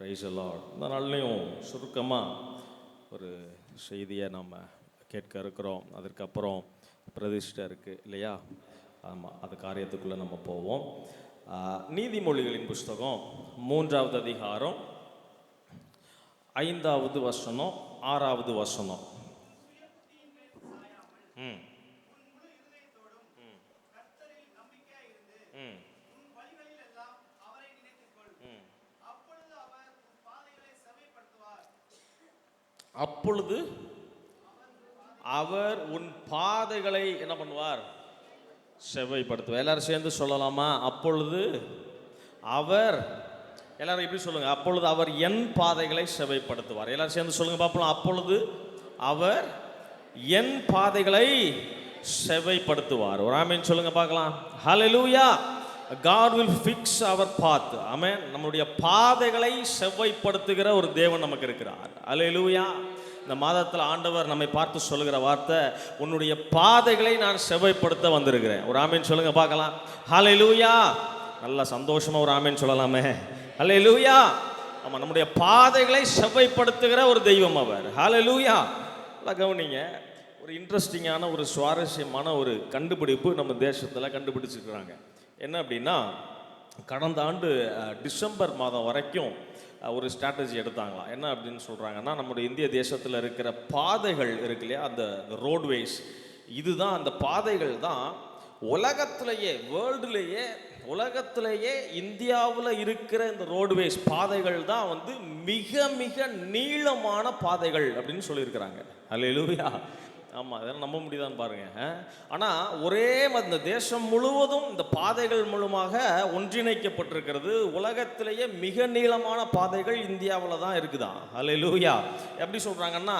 Praise the Lord. இந்த நாள்லையும் சுருக்கமாக ஒரு செய்தியை நம்ம கேட்க இருக்கிறோம். அதற்கப்புறம் பிரதிஷ்டை இருக்குது இல்லையா? ஆமாம், அது காரியத்துக்குள்ளே நம்ம போவோம். நீதிமொழிகளின் புஸ்தகம் 3வது அதிகாரம் 5வது வசனம் 6வது வசனம். அப்பொழுது அவர் உன் பாதைகளை என்ன பண்ணுவார்? செவ்வைப்படுத்துவார். எல்லாரும் சேர்ந்து சொல்லலாமா? அப்பொழுது அவர், எல்லாரும் எப்படி சொல்லுங்க? அப்பொழுது அவர் என் பாதைகளை செவ்வைப்படுத்துவார். எல்லாரும் சேர்ந்து சொல்லுங்க பார்ப்போம். அப்பொழுது அவர் என் பாதைகளை செவ்வைப்படுத்துவார். ஒரு ஆமென் சொல்லுங்க பார்க்கலாம். ஹல்லேலூயா. God will fix our path. ஆமென். நம்முடைய பாதைகளை செவ்வைப்படுத்துகிற ஒரு தேவன் நமக்கு இருக்கிறார். ஹல்லேலூயா. இந்த மாதத்தில் ஆண்டவர் நம்மை பார்த்து சொல்லுகிற வார்த்தை, உன்னுடைய பாதைகளை நான் செவ்வைப்படுத்த வந்திருக்கிறேன். ஒரு ஆமென் சொல்லுங்க பார்க்கலாம். ஹல்லேலூயா. நல்ல சந்தோஷமா ஒரு ஆமென் சொல்லலாமே. ஹல்லேலூயா. ஆமாம், நம்முடைய பாதைகளை செவ்வைப்படுத்துகிற ஒரு தெய்வம் அவர். ஹல்லேலூயா. நல்லா கவனிங்க. ஒரு இன்ட்ரெஸ்டிங்கான ஒரு சுவாரஸ்யமான ஒரு கண்டுபிடிப்பு நம்ம தேசத்தில் கண்டுபிடிச்சிருக்கிறாங்க. என்ன அப்படின்னா, கடந்த ஆண்டு டிசம்பர் மாதம் வரைக்கும் ஒரு ஸ்ட்ராட்டஜி எடுத்தாங்களாம். என்ன அப்படின்னு சொல்கிறாங்கன்னா, நம்முடைய இந்திய தேசத்தில் இருக்கிற பாதைகள் இருக்கு இல்லையா, அந்த ரோட்வேஸ், இதுதான், அந்த பாதைகள் தான் உலகத்திலேயே, உலகத்திலேயே இந்தியாவில் இருக்கிற இந்த ரோட்வேஸ் பாதைகள் தான் வந்து மிக மிக நீளமான பாதைகள் அப்படின்னு சொல்லியிருக்கிறாங்க. ஹல்லேலூயா. ஆமாம், அதெல்லாம் நம்ப முடியுதான்னு பாருங்கள். ஆனால் ஒரே இந்த தேசம் முழுவதும் இந்த பாதைகள் மூலமாக ஒன்றிணைக்கப்பட்டிருக்கிறது. உலகத்திலேயே மிக நீளமான பாதைகள் இந்தியாவில் தான் இருக்குதான். ஹல்லேலூயா. எப்படி சொல்கிறாங்கன்னா,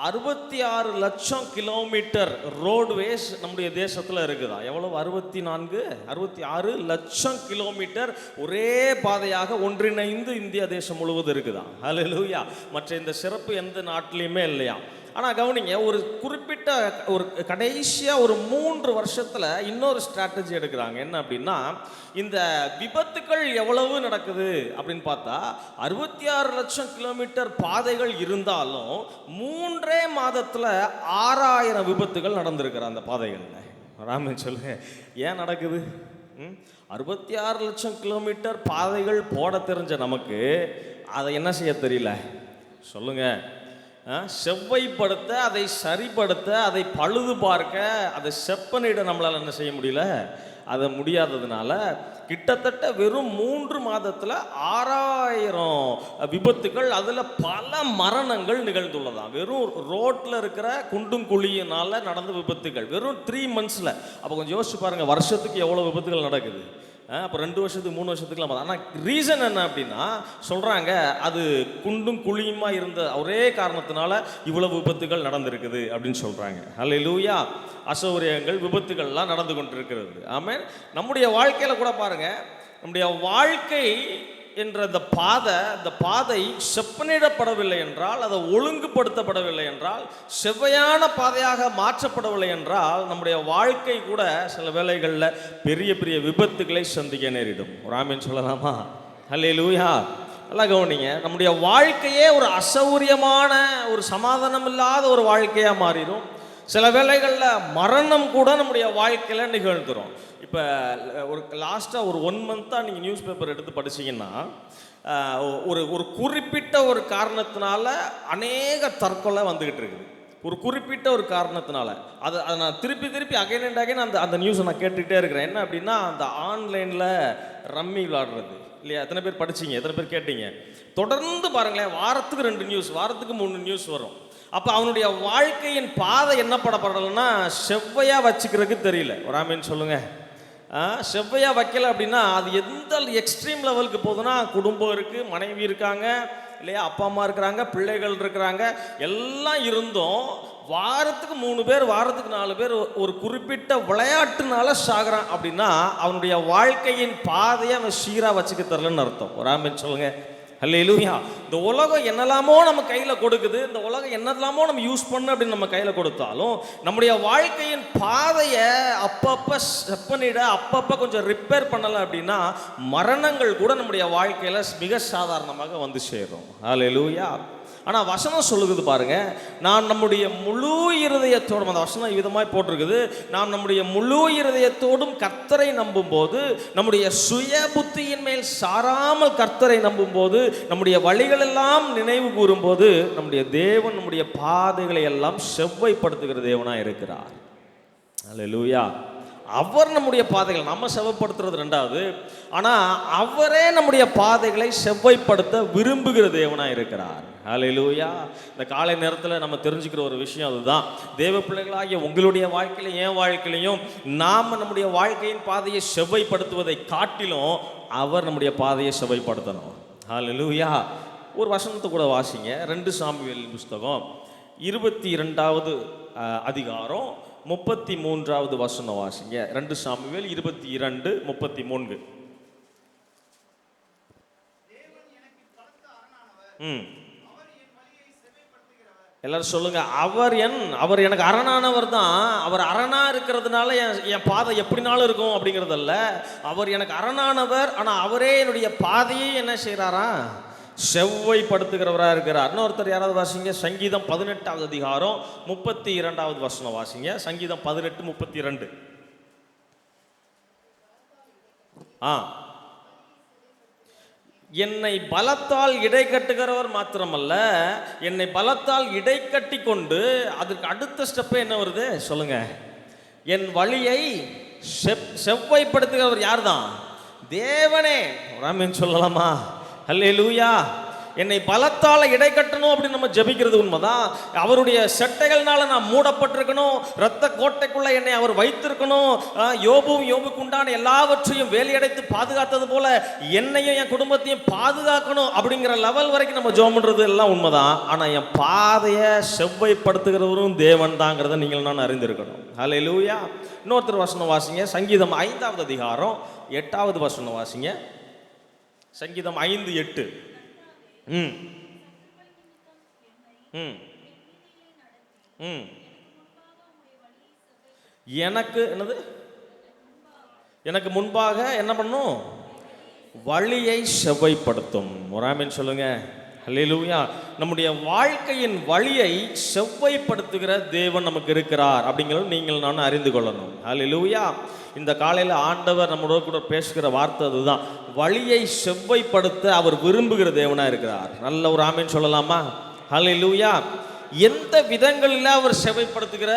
66 லட்சம் கிலோமீட்டர் ரோட்வேஸ் நம்முடைய தேசத்தில் இருக்குதா. எவ்வளவு? 66 லட்சம் கிலோமீட்டர் ஒரே பாதையாக ஒன்றிணைந்து இந்திய தேசம் முழுவதும் இருக்குதான். ஹல்லேலூயா. மற்ற இந்த சிறப்பு எந்த நாட்டிலையுமே இல்லையா? ஆனால் கவனிங்க, ஒரு குறிப்பிட்ட ஒரு கடைசியாக ஒரு 3 வருஷத்தில் இன்னொரு ஸ்ட்ராட்டஜி எடுக்கிறாங்க. என்ன அப்படின்னா, இந்த விபத்துக்கள் எவ்வளவு நடக்குது அப்படின்னு பார்த்தா, 66 லட்சம் கிலோமீட்டர் பாதைகள் இருந்தாலும் 3 மாதத்தில் 6000 விபத்துகள் நடந்திருக்கிற அந்த பாதைகளில். ராமன் சொல்லுங்க, ஏன் நடக்குது? 66 லட்சம் கிலோமீட்டர் பாதைகள் போட தெரிஞ்ச நமக்கு அதை என்ன செய்ய தெரியல? சொல்லுங்க. செவ்வைப்படுத்த, அதை சரிப்படுத்த, அதை பழுது பார்க்க, அதை செப்பனிட நம்மளால் என்ன செய்ய முடியல? அதை முடியாததுனால கிட்டத்தட்ட வெறும் 3 மாதத்தில் 6000 விபத்துகள், அதில் பல மரணங்கள் நிகழ்ந்துள்ளதான். வெறும் ரோட்டில் இருக்கிற குண்டும் குழியினால் நடந்த விபத்துகள் வெறும் 3 மந்த்ஸில். அப்போ கொஞ்சம் யோசிச்சு பாருங்கள், வருஷத்துக்கு எவ்வளோ விபத்துகள் நடக்குது. அப்போ 2 வருஷத்துக்கு 3 வருஷத்துக்குலாம் பார்த்தா. ஆனால் ரீசன் என்ன அப்படின்னா, சொல்கிறாங்க, அது குண்டும் குழியுமா இருந்த ஒரே காரணத்தினால இவ்வளவு விபத்துகள் நடந்திருக்குது அப்படின்னு சொல்கிறாங்க. ஹல்லேலூயா. அசௌகரியங்கள், விபத்துகள்லாம் நடந்து கொண்டிருக்கிறது. ஆமென். நம்முடைய வாழ்க்கையில் கூட பாருங்கள், நம்முடைய வாழ்க்கை என்ற இந்த பாதை செப்பனிடப்படவில்லை என்றால், அதை ஒழுங்குபடுத்தப்படவில்லை என்றால், செவ்வையான பாதையாக மாற்றப்படவில்லை என்றால், நம்முடைய வாழ்க்கை கூட சில வேளைகளில் பெரிய பெரிய விபத்துக்களை சந்திக்க நேரிடும். ஒரு ஆமென் சொல்லலாமா? ஹல்லேலூயா. நல்லா கவனிங்க. நம்முடைய வாழ்க்கையே ஒரு அசௌகரியமான, ஒரு சமாதானம் இல்லாத ஒரு வாழ்க்கையாக மாறிடும். சில வேளைகளில் மரணம் கூட நம்முடைய வாழ்க்கையில் நிகழ்ந்துடும். இப்போ ஒரு லாஸ்ட்டாக ஒரு 1 மந்த்தாக நீங்கள் நியூஸ் பேப்பர் எடுத்து படிச்சிங்கன்னா, ஒரு குறிப்பிட்ட ஒரு காரணத்தினால அநேக தற்கொலை வந்துக்கிட்டு இருக்குது. ஒரு குறிப்பிட்ட ஒரு காரணத்தினால அதை நான் திருப்பி அகைன் அண்ட் அகைன் அந்த நியூஸை நான் கேட்டுக்கிட்டே இருக்கிறேன். என்ன அப்படின்னா, அந்த ஆன்லைனில் ரம்மி விளாடுறது இல்லையா? எத்தனை பேர் படிச்சிங்க? எத்தனை பேர் கேட்டீங்க? தொடர்ந்து பாருங்களேன், வாரத்துக்கு 2 நியூஸ், வாரத்துக்கு 3 நியூஸ் வரும். அப்போ அவனுடைய வாழ்க்கையின் பாதை என்ன படப்படலைன்னா, செவ்வையாக வச்சுக்கிறதுக்கு தெரியல. ஒரு ஆமென் சொல்லுங்க. செவ்வையாக வைக்கல அப்படின்னா அது எந்த எக்ஸ்ட்ரீம் லெவலுக்கு போகுதுன்னா, குடும்பம் இருக்குது, மனைவி இருக்காங்க இல்லையா, அப்பா அம்மா இருக்கிறாங்க, பிள்ளைகள் இருக்கிறாங்க, எல்லாம் இருந்தும் வாரத்துக்கு 3 பேர், வாரத்துக்கு 4 பேர் ஒரு குறிப்பிட்ட விளையாட்டுனால சாகுறான் அப்படின்னா, அவனுடைய வாழ்க்கையின் பாதையை அவன் சீராக வச்சுக்க தரலன்னு அர்த்தம். ஒரு ஆமென் சொல்லுங்க. ஹல்லேலூயா. இந்த உலகம் என்னெல்லாமோ நம்ம கையில் கொடுக்குது, இந்த உலகம் என்னெல்லாமோ நம்ம யூஸ் பண்ண அப்படின்னு நம்ம கையில் கொடுத்தாலும் நம்முடைய வாழ்க்கையின் பாதையை அப்பப்போ செப்பனிட, அப்பப்போ கொஞ்சம் ரிப்பேர் பண்ணலை அப்படின்னா மரணங்கள் கூட நம்முடைய வாழ்க்கையில் மிக சாதாரணமாக வந்து சேரும். ஹல்லேலூயா. ஆனால் வசனம் சொல்லுகிறது பாருங்க, நான் நம்முடைய முழு இருதயத்தோடும், அந்த வசனம் விதமாய் போட்டிருக்குது, நாம் நம்முடைய முழு இருதயத்தோடும் கர்த்தரை நம்பும் போது, நம்முடைய சுய புத்தியின் மேல் சாராமல் கர்த்தரை நம்பும் போது, நம்முடைய வழிகள் எல்லாம் நினைவு கூறும்போது நம்முடைய தேவன் நம்முடைய பாதைகளை எல்லாம் செவ்வைப்படுத்துகிற தேவனாக இருக்கிறார். அல்லேலூயா. அவர் நம்முடைய பாதைகள், நம்ம செவ்வைப்படுத்துறது ரெண்டாவது, ஆனால் அவரே நம்முடைய பாதைகளை செவ்வைப்படுத்த விரும்புகிற தேவனாக இருக்கிறார். ஹல்லேலூயா. இந்த காலை நேரத்தில் நம்ம தெரிஞ்சுக்கிற ஒரு விஷயம் அதுதான், தேவ பிள்ளைகளாகிய உங்களுடைய வாழ்க்கையிலையும் என் வாழ்க்கையிலையும் நாம் நம்முடைய வாழ்க்கையின் பாதையை செவ்வைப்படுத்துவதை காட்டிலும் அவர் நம்முடைய பாதையை செவ்வைப்படுத்தணும். ஹல்லேலூயா. ஒரு வசனத்தை கூட வாசிங்க, 2 சாமுவேல் புஸ்தகம் 22வது அதிகாரம் 33வது வசனம் வாசிங்க. 2 சாமுவேல் 22:33. எல்லாரும் சொல்லுங்க, அவர் எனக்கு அரணானவர் தான். அவர் அரணா இருக்கிறதுனால என் பாதை எப்படினாலும் இருக்கும் அப்படிங்கிறதல்ல, அவர் எனக்கு அரணானவர். ஆனால் அவரே என்னுடைய பாதையை என்ன செய்கிறாரா, செவ்வைப்படுத்துகிறவராக இருக்கிறார். இன்னொருத்தர் யாராவது வாசிங்க, சங்கீதம் 18வது அதிகாரம் 32வது வசனம் வாசிங்க. சங்கீதம் 18:32. என்னை பலத்தால் இடை கட்டுகிறவர் மாத்திரமல்ல, என்னை பலத்தால் இடை கட்டி கொண்டு, அதுக்கு அடுத்த ஸ்டெப்பே என்ன வருது சொல்லுங்க, என் வழியை செவ்வைப்படுத்துகிறவர் யார் தான்? தேவனே. ராமன் சொல்லலாமா? அல்லேலூயா. என்னை பலத்தால் இடை கட்டணும் அப்படின்னு நம்ம ஜெபிக்கிறது உண்மைதான். அவருடைய செட்டைகள்னால நான் மூடப்பட்டிருக்கணும், இரத்த கோட்டைக்குள்ள என்னை அவர் வைத்திருக்கணும். யோபுக்கு உண்டான எல்லாவற்றையும் வேலையடைத்து பாதுகாத்தது போல என்னையும் என் குடும்பத்தையும் பாதுகாக்கணும் அப்படிங்கிற லெவல் வரைக்கும் நம்ம ஜெபம் பண்றது எல்லாம் உண்மைதான். ஆனால் என் பாதையை செவ்வைப்படுத்துகிறவரும் தேவன் தாங்கிறத நீங்கள் நான் அறிந்திருக்கணும். ஹல்லேலூயா. இன்னொருத்தர் வசனம் வாசிங்க, சங்கீதம் 5வது அதிகாரம் 8வது வசனம் வாசிங்க. சங்கீதம் 5:8. எனக்கு என்னது, எனக்கு முன்பாக என்ன பண்ணும், வழியை செவ்வைப்படுத்தும். ஒரு ஆமென் சொல்லுங்க. அல்லேலூயா. நம்முடைய வாழ்க்கையின் வழியை செவ்வைப்படுத்துகிற தேவன் நமக்கு இருக்கிறார் அப்படிங்கிறது நீங்கள் நான் அறிந்து கொள்ளணும். அல்லேலூயா. இந்த காலையில் ஆண்டவர் நம்மளோட கூட பேசுகிற வார்த்தை அதுதான், வழியை செவ்வைப்படுத்த அவர் விரும்புகிற தேவனாக இருக்கிறார். நல்ல ஒரு ஆமென் சொல்லலாமா? ஹல்லேலூயா. எந்த விதங்களில் அவர் செவ்வைப்படுத்துகிற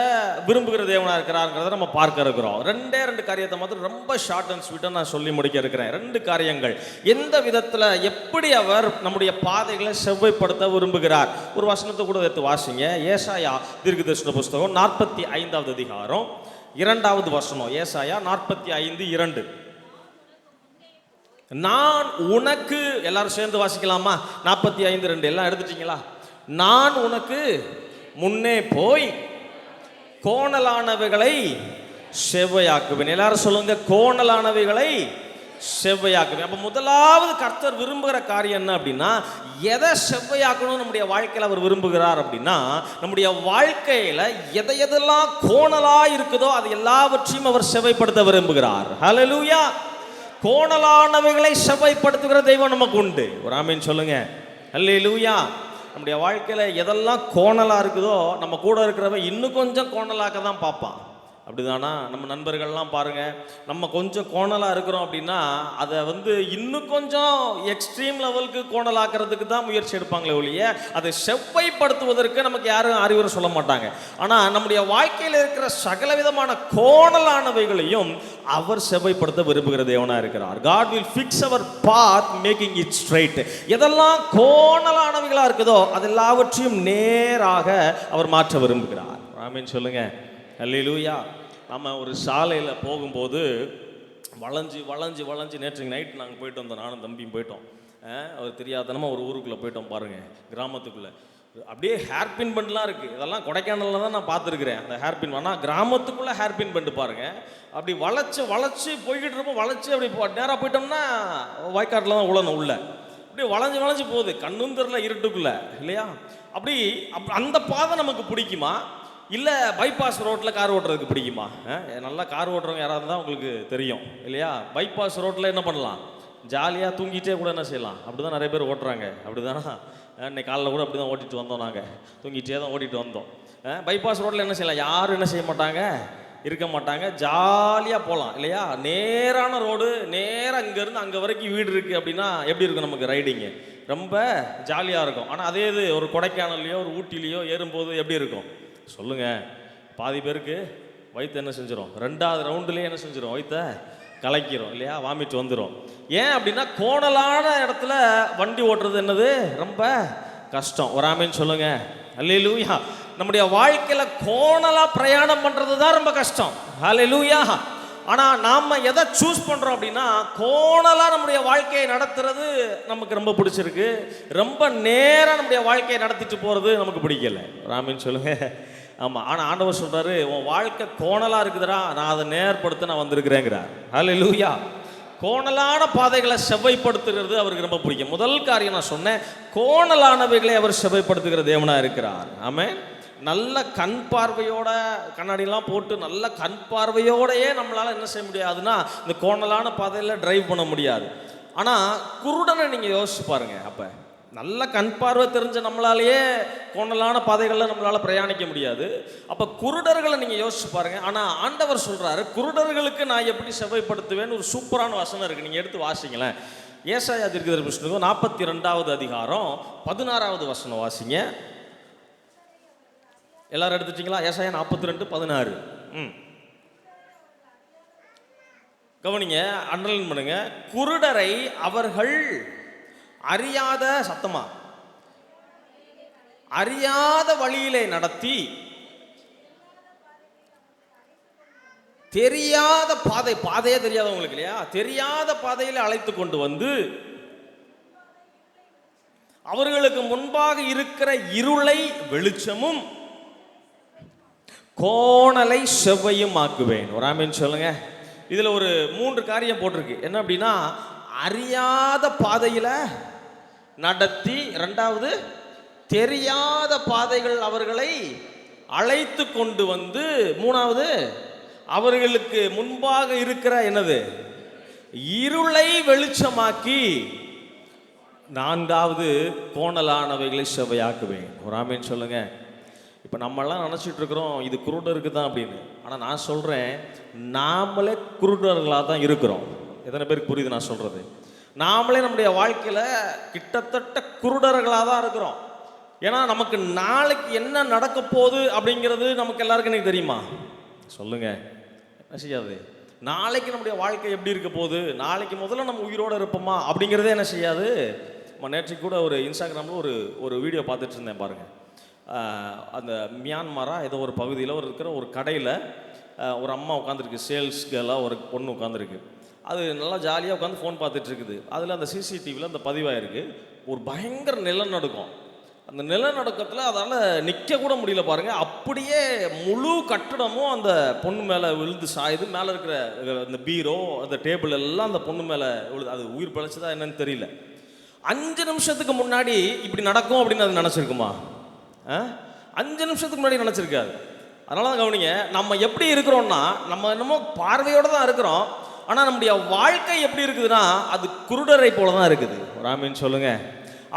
விரும்புகிற தேவனாக இருக்கிறார்ங்கிறத நம்ம பார்க்க இருக்கிறோம். 2 காரியத்தை மாத்திரம் ரொம்ப ஷார்ட் அண்ட் ஸ்வீட்டாக நான் சொல்லி முடிக்க இருக்கிறேன். 2 காரியங்கள், எந்த விதத்தில் எப்படி அவர் நம்முடைய பாதைகளை செவ்வைப்படுத்த விரும்புகிறார். ஒரு வசனத்தை கூட எடுத்து வாசிங்க. ஏசாயா தீர்க்கதரிசன புஸ்தகம் 45வது அதிகாரம் 2வது வசனம். ஏசாயா 45:2. நான் உனக்கு, எல்லாரும் சேர்ந்து வாசிக்கலாமா? 45:2 எல்லாம் எடுத்துட்டீங்களா? நான் உனக்கு முன்னே போய் கோணலானவைகளை செவ்வையாக்குவேன். எல்லாரும் சொல்லுங்க, கோணலானவைகளை செவ்வையாக்குவேன். அப்போ முதலாவது கர்த்தர் விரும்புகிற காரியம் என்ன அப்படின்னா, எதை செவ்வையாக்கணும் நம்முடைய வாழ்க்கையில் அவர் விரும்புகிறார் அப்படின்னா, நம்முடைய வாழ்க்கையில் எதெல்லாம் கோணலா இருக்குதோ அது எல்லாவற்றையும் அவர் செவ்வைப்படுத்த விரும்புகிறார். ஹல்லேலூயா. கோணலானவைகளை செவ்வைப்படுத்துகிற தெய்வம் நமக்கு உண்டு. ஒரு ஆமென் சொல்லுங்க. ஹல்லேலூயா. நம்முடைய வாழ்க்கையில் எதெல்லாம் கோணலாக இருக்குதோ நம்ம கூட இருக்கிறவன் இன்னும் கொஞ்சம் கோணலாக்க தான் பார்ப்பான். அப்படிதானா? நம்ம நண்பர்கள்லாம் பாருங்கள், நம்ம கொஞ்சம் கோணலாக இருக்கிறோம் அப்படின்னா அதை இன்னும் கொஞ்சம் எக்ஸ்ட்ரீம் லெவலுக்கு கோணலாக்கிறதுக்கு தான் முயற்சி எடுப்பாங்களே ஒழிய அதை செவ்வைப்படுத்துவதற்கு நமக்கு யாரும் அறிவுரை சொல்ல மாட்டாங்க. ஆனால் நம்முடைய வாழ்க்கையில் இருக்கிற சகல விதமான கோணலானவைகளையும் அவர் செவ்வைப்படுத்த விரும்புகிற தேவனாக இருக்கிறார். God will fix our path, making it straight. எதெல்லாம் கோணலானவைகளாக இருக்குதோ அது எல்லாவற்றையும் நேராக அவர் மாற்ற விரும்புகிறார். ஆமென் சொல்லுங்க. அல்லேலூயா. நம்ம ஒரு சாலையில் போகும்போது வளைஞ்சு நேற்று நைட்டு நாங்கள் போயிட்டு வந்தோம், நானும் தம்பியும் போயிட்டோம். அவர் தெரியாதனமாக ஒரு ஊருக்குள்ளே போயிட்டோம் பாருங்கள், கிராமத்துக்குள்ளே. அப்படியே ஹேர்பின் பண்ட்லாம் இருக்குது. இதெல்லாம் கொடைக்கானலில் தான் நான் பார்த்துருக்குறேன் அந்த ஹேர்பின். ஆனால் கிராமத்துக்குள்ளே ஹேர்பின் பண்டு பாருங்கள். அப்படி வளைச்சி போய்கிட்டு இருப்போம், வளைச்சி அப்படி நேராக போயிட்டோம்னா வாய்க்காட்டில் தான் உழணும் உள்ள. அப்படியே வளைஞ்சு வளைஞ்சு போகுது, கண்ணும் தெரியல இருட்டுக்குள்ள இல்லையா? அப்படி அந்த பாதை நமக்கு பிடிக்குமா, இல்லை பைபாஸ் ரோட்டில் கார் ஓட்டுறதுக்கு பிடிக்குமா? நல்லா கார் ஓட்டுறவங்க யாராவது தான் உங்களுக்கு தெரியும் இல்லையா? பைபாஸ் ரோட்டில் என்ன பண்ணலாம், ஜாலியாக தூங்கிட்டே கூட என்ன செய்யலாம். அப்படி தான் நிறைய பேர் ஓட்டுறாங்க. அப்படி தானே இன்னைக்கு காலைல கூட அப்படி தான் ஓட்டிகிட்டு வந்தோம். நாங்கள் தூங்கிட்டே தான் ஓட்டிகிட்டு வந்தோம். பைபாஸ் ரோட்டில் என்ன செய்யலாம், யாரும் என்ன செய்ய மாட்டாங்க, இருக்க மாட்டாங்க, ஜாலியாக போகலாம் இல்லையா? நேரான ரோடு, நேராக இங்கேருந்து அங்கே வரைக்கும் வீடு இருக்குது அப்படின்னா எப்படி இருக்கும் நமக்கு ரைடிங்கு, ரொம்ப ஜாலியாக இருக்கும். ஆனால் அதே இது ஒரு கொடைக்கானல்லையோ ஒரு ஊட்டிலையோ ஏறும்போது எப்படி இருக்கும் சொல்லுங்கள்? பாதி பேருக்கு வயிற்று என்ன செஞ்சிடும், 2வது ரவுண்டுலேயே என்ன செஞ்சிடும், வயிற்றை கலக்கிறோம் இல்லையா, வாமிட்டு வந்துடும். ஏன் அப்படின்னா கோணலான இடத்துல வண்டி ஓட்டுறது என்னது ரொம்ப கஷ்டம். ஒரு ஆமீன் சொல்லுங்க. அல்லேலூயா. நம்முடைய வாழ்க்கையில கோணலா பிரயாணம் பண்றது தான் ரொம்ப கஷ்டம். அல்லேலூயா. ஆனா நாம எதை சூஸ் பண்றோம் அப்படின்னா, கோணலா நம்முடைய வாழ்க்கையை நடத்துறது நமக்கு ரொம்ப பிடிச்சிருக்கு, ரொம்ப நேரம் நம்முடைய வாழ்க்கையை நடத்திட்டு போறது நமக்கு பிடிக்கல. ஒரு ஆமீன் சொல்லுங்க. ஆமாம். ஆனால் ஆண்டவர் சொல்கிறாரு, உன் வாழ்க்கை கோணலாக இருக்குதுடா, நான் அதை நேர்படுத்த நான் வந்திருக்கிறேங்கிறார். அல்லேலூயா. கோணலான பாதைகளை செவ்வைப்படுத்துகிறது அவருக்கு ரொம்ப பிடிக்கும். முதல் காரியம் நான் சொன்னேன், கோணலானவைகளை அவர் செவ்வைப்படுத்துகிற தேவனாக இருக்கிறார். ஆமென். நல்ல கண் பார்வையோட, கண்ணாடிலாம் போட்டு நல்ல கண் பார்வையோடையே நம்மளால் என்ன செய்ய முடியாதுன்னா இந்த கோணலான பாதையில் டிரைவ் பண்ண முடியாது. ஆனால் குருடனை நீங்கள் யோசிச்சு பாருங்க. அப்போ நல்ல கண் பார்வை தெரிஞ்ச நம்மளாலேயே கோணலான பாதைகளில் நம்மளால் பிரயாணிக்க முடியாது. அப்போ குருடர்களை நீங்கள் யோசிச்சு பாருங்கள். ஆனால் ஆண்டவர் சொல்கிறாரு, குருடர்களுக்கு நான் எப்படி செவ்வைப்படுத்துவேன்னு ஒரு சூப்பரான வசனம் இருக்குது. நீங்கள் எடுத்து வாசிங்களேன். ஏசாயா தீர்க்கதரிசி புத்தகம் 42வது அதிகாரம் 16வது வசனம் வாசிங்க. எல்லாரும் எடுத்துட்டீங்களா? ஏசாயா 42:16. கவனிங்க, அண்டர்லைன் பண்ணுங்க. குருடரை அவர்கள் அறியாத, சத்தமா, அறியாத வழியிலே நடத்தி தெரியாத பாதையே தெரியாதவங்களுக்கு இல்லையா, தெரியாத பாதையில அழைத்து கொண்டு வந்து அவர்களுக்கு முன்பாக இருக்கிற இருளை வெளிச்சமும் கோணலை செவ்வையும் ஆக்குவேன். ஒரு ஆமீன் சொல்லுங்க. இதுல ஒரு 3 காரியம் போட்டிருக்கு. என்ன அப்படின்னா, அறியாத பாதையில நடத்தி, 2வது தெரியாத பாதைகள் அவர்களை அழைத்து கொண்டு வந்து, 3வது அவர்களுக்கு முன்பாக இருக்கிற என்னது இருளை வெளிச்சமாக்கி, 4வது கோணலானவைகளை செவ்வையாக்குவேன். ஒரு ஆமீன் சொல்லுங்க. இப்போ நம்மெல்லாம் நினச்சிட்டு இருக்கிறோம் இது குருடருக்கு தான் அப்படின்னு. ஆனால் நான் சொல்கிறேன், நாமளே குருடர்களாக தான் இருக்கிறோம். எத்தனை பேருக்கு புரியுது நான் சொல்கிறது? நாமளே நம்முடைய வாழ்க்கையில் கிட்டத்தட்ட குருடர்களாக தான் இருக்கிறோம். ஏன்னா நமக்கு நாளைக்கு என்ன நடக்க போகுது அப்படிங்கிறது நமக்கு எல்லாருக்கும் எனக்கு தெரியுமா? சொல்லுங்கள். என்ன செய்யாது? நாளைக்கு நம்முடைய வாழ்க்கை எப்படி இருக்க போகுது, நாளைக்கு முதல்ல நம்ம உயிரோடு இருப்போமா அப்படிங்கிறதே என்ன செய்யாது. நேற்றுக்கு கூட ஒரு இன்ஸ்டாகிராமில் ஒரு வீடியோ பார்த்துட்டு இருந்தேன் பாருங்கள். அந்த மியான்மரா ஏதோ ஒரு பகுதியில் இருக்கிற ஒரு கடையில் ஒரு அம்மா உட்காந்துருக்கு, சேல்ஸ் கேர்ளாக ஒரு பொண்ணு உட்காந்துருக்கு. அது நல்லா ஜாலியாக உட்காந்து ஃபோன் பார்த்துட்டு இருக்குது. அதில் அந்த சிசிடிவியில் அந்த பதிவாயிருக்கு. ஒரு பயங்கர நிலநடுக்கம். அந்த நிலநடுக்கத்தில் அதால் நிற்க கூட முடியல பாருங்கள். அப்படியே முழு கட்டடமும் அந்த பொண்ணு மேலே விழுந்து சாயுது. மேலே இருக்கிற அந்த பீரோ, அந்த டேபிள் எல்லாம் அந்த பொண்ணு மேலே விழுது. அது உயிர் பிழைச்சதா என்னன்னு தெரியல. 5 நிமிஷத்துக்கு முன்னாடி இப்படி நடக்கும் அப்படின்னு அது நினச்சிருக்குமா? 5 நிமிஷத்துக்கு முன்னாடி நினச்சிருக்காது. அதனால தான் கவனிங்க, நம்ம எப்படி இருக்கிறோம்னா, நம்ம என்னமோ பார்வையோடு தான் இருக்கிறோம். ஆனால் நம்முடைய வாழ்க்கை எப்படி இருக்குதுன்னா, அது குருடரை போல தான் இருக்குது. ஒரு ஆமீன் சொல்லுங்க.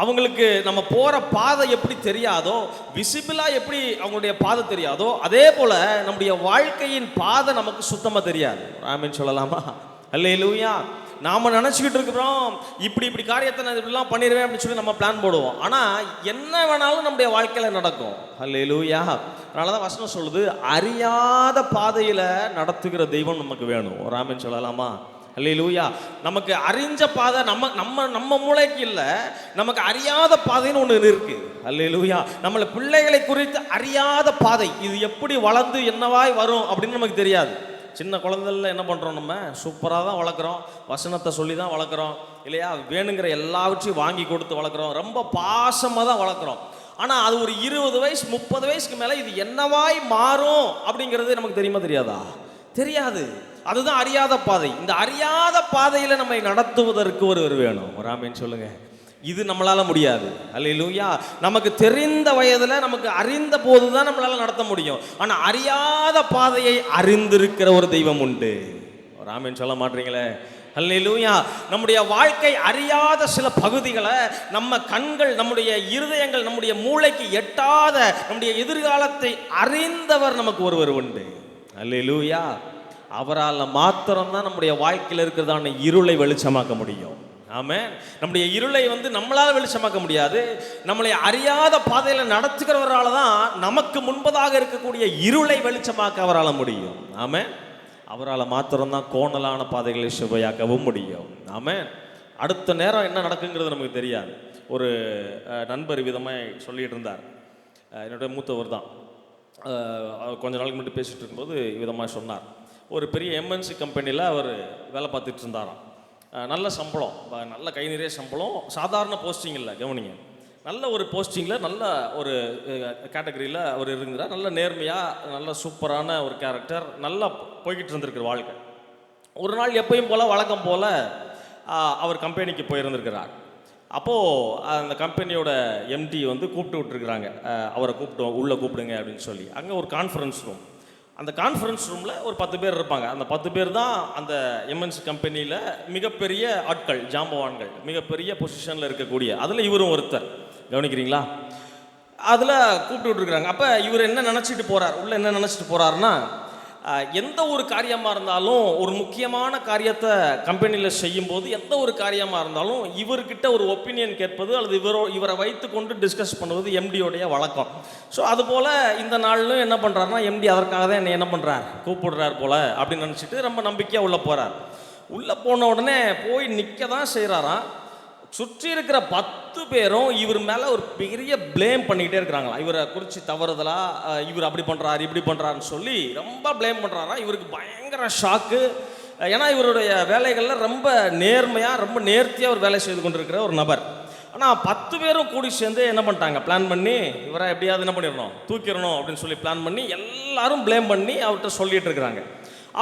அவங்களுக்கு நம்ம போகிற பாதை எப்படி தெரியாதோ, விசிபிளாக எப்படி அவங்களுடைய பாதை தெரியாதோ, அதே போல் நம்முடைய வாழ்க்கையின் பாதை நமக்கு சுத்தமாக தெரியாது. ஒரு ஆமீன் சொல்லலாமா? அல்லேலூயா. நாம் நினச்சிக்கிட்டு இருக்கிறோம், இப்படி காரியத்தை நான் இப்படிலாம் பண்ணிடுவேன் அப்படின்னு சொல்லி நம்ம பிளான் போடுவோம். ஆனால் என்ன வேணாலும் நம்முடைய வாழ்க்கையில் நடக்கும். அல்லேலூயா. அதனால தான் வசனம் சொல்லுது, அறியாத பாதையில் நடத்துகிற தெய்வம் நமக்கு வேணும். ஒரு ஆமீன் சொல்லலாமா? அல்லேலூயா. நமக்கு அறிஞ்ச பாதை நம்ம மூளைக்கு இல்லை, நமக்கு அறியாத பாதைன்னு ஒன்று இருக்கு. அல்லேலூயா. நம்மளை பிள்ளைகளை குறித்து அறியாத பாதை, இது எப்படி வளர்ந்து என்னவாய் வரும் அப்படின்னு நமக்கு தெரியாது. சின்ன குழந்தைல என்ன பண்ணுறோம், நம்ம சூப்பராக தான் வளர்க்குறோம், வசனத்தை சொல்லி தான் வளர்க்குறோம் இல்லையா, வேணுங்கிற எல்லாவற்றையும் வாங்கி கொடுத்து வளர்க்குறோம், ரொம்ப பாசமாக தான் வளர்க்குறோம். ஆனால் அது ஒரு 20 வயசு 30 வயசுக்கு மேலே இது என்னவாய் மாறும் அப்படிங்கிறது நமக்கு தெரியுமா தெரியாதா? தெரியாது. அதுதான் அறியாத பாதை. இந்த அறியாத பாதையில் நம்மை நடத்துவதற்கு ஒருவர் வேணும். ஒரு ஆமீன் சொல்லுங்க. இது நம்மளால முடியாது. அல்லேலூயா. நமக்கு தெரிந்த வயதுல நமக்கு அறிந்த போதுதான் நம்மளால நடத்த முடியும். ஆனா அறியாத பாதையை அறிந்திருக்கிற ஒரு தெய்வம் உண்டு. ஒரு ஆமென் சொல்ல மாட்டீங்களே? அல்லேலூயா. நம்முடைய வாழ்க்கை அறியாத சில பகுதிகளை நம்ம கண்கள், நம்முடைய இருதயங்கள், நம்முடைய மூளைக்கு எட்டாத நம்முடைய எதிர்காலத்தை அறிந்தவர் நமக்கு ஒருவர் உண்டு. அல்லேலூயா. அவரால் மாத்திரம்தான் நம்முடைய வாழ்க்கையில் இருக்கிறதான இருளை வெளிச்சமாக்க முடியும். ஆமென். நம்முடைய இருளை நம்மளால வெளிச்சமாக்க முடியாது. நம்மளை அறியாத பாதையில் நடத்துகிறவரால தான் நமக்கு முன்பதாக இருக்கக்கூடிய இருளை வெளிச்சமாக்க அவரால் முடியும். ஆமென். அவரால் மாத்திரம்தான் கோணலான பாதைகளை சுவையாக்கவும் முடியும். ஆமென். அடுத்த நேரம் என்ன நடக்குங்கிறது நமக்கு தெரியாது. ஒரு நண்பர் விதமாக சொல்லிட்டு இருந்தார். என்னுடைய மூத்தவர் தான். கொஞ்ச நாளைக்கு முன்னாடி பேசிகிட்டு இருக்கும்போது விதமாக சொன்னார். ஒரு பெரிய எம்என்சி கம்பெனியில் அவர் வேலை பார்த்துட்டு இருந்தாராம். நல்ல சம்பளம், நல்ல கை நிறைய சம்பளம், சாதாரண போஸ்டிங் இல்லை, கவனிங்க. நல்ல ஒரு போஸ்டிங்கில் நல்ல ஒரு கேட்டகரியில் அவர் இருந்தார். நல்ல நேர்மையாக, நல்ல சூப்பரான ஒரு கேரக்டர், நல்லா போய்கிட்டு இருந்திருக்கிற வாழ்க்கை. ஒரு நாள் எப்பயும் போல் வழக்கம் போல் அவர் கம்பெனிக்கு போயிருந்திருக்கிறார். அப்போது அந்த கம்பெனியோட எம்டி கூப்பிட்டு விட்டுருக்குறாங்க. அவரை உள்ளே கூப்பிடுங்க அப்படின்னு சொல்லி. அங்கே ஒரு கான்ஃபரன்ஸ் ரூம். அந்த கான்ஃபரன்ஸ் ரூமில் ஒரு 10 பேர் இருப்பாங்க. அந்த 10 பேர் தான் அந்த எம்என்சி கம்பெனியில் மிகப்பெரிய ஆட்கள், ஜாம்பவான்கள், மிகப்பெரிய பொசிஷனில் இருக்கக்கூடிய. அதில் இவரும் ஒருத்தர். கவனிக்கிறீங்களா? அதில் கூப்பிட்டு விட்டுருக்குறாங்க. அப்போ இவர் என்ன நினச்சிட்டு போகிறார், உள்ள என்ன நினச்சிட்டு போகிறாருன்னா, எந்த ஒரு காரியமாக இருந்தாலும், ஒரு முக்கியமான காரியத்தை கம்பெனியில் செய்யும்போது எந்த ஒரு காரியமாக இருந்தாலும் இவர்கிட்ட ஒரு ஒப்பீனியன் கேட்பது அல்லது இவரை வைத்து கொண்டு டிஸ்கஸ் பண்ணுவது எம்டியோடைய வழக்கம். ஸோ அதுபோல் இந்த நாளிலும் என்ன பண்ணுறாருன்னா, எம்டி அதற்காக தான் என்னை என்ன பண்ணுறார், கூப்பிடுறார் போல் அப்படின்னு நினச்சிட்டு ரொம்ப நம்பிக்கையாக உள்ளே போகிறார். உள்ளே போன உடனே போய் நிற்க தான் செய்கிறாராம். சுற்றி இருக்கிற 10 பேரும் இவர் மேலே ஒரு பெரிய ப்ளேம் பண்ணிக்கிட்டே இருக்கிறாங்களா. இவரை குறித்து தவறுதலா, இவர் அப்படி பண்ணுறாரு இப்படி பண்ணுறாருன்னு சொல்லி ரொம்ப ப்ளேம் பண்ணுறாரா. இவருக்கு பயங்கர ஷாக்கு. ஏன்னா இவருடைய வேலைகளில் ரொம்ப நேர்மையாக, ரொம்ப நேர்த்தியாக ஒரு வேலை செய்து கொண்டிருக்கிற ஒரு நபர். ஆனால் 10 பேரும் கூடி சேர்ந்து என்ன பண்ணிட்டாங்க, பிளான் பண்ணி இவரை எப்படியாவது என்ன பண்ணிடணும், தூக்கிடணும் அப்படின்னு சொல்லி பிளான் பண்ணி எல்லாரும் ப்ளேம் பண்ணி அவர்கிட்ட சொல்லிட்டு இருக்கிறாங்க.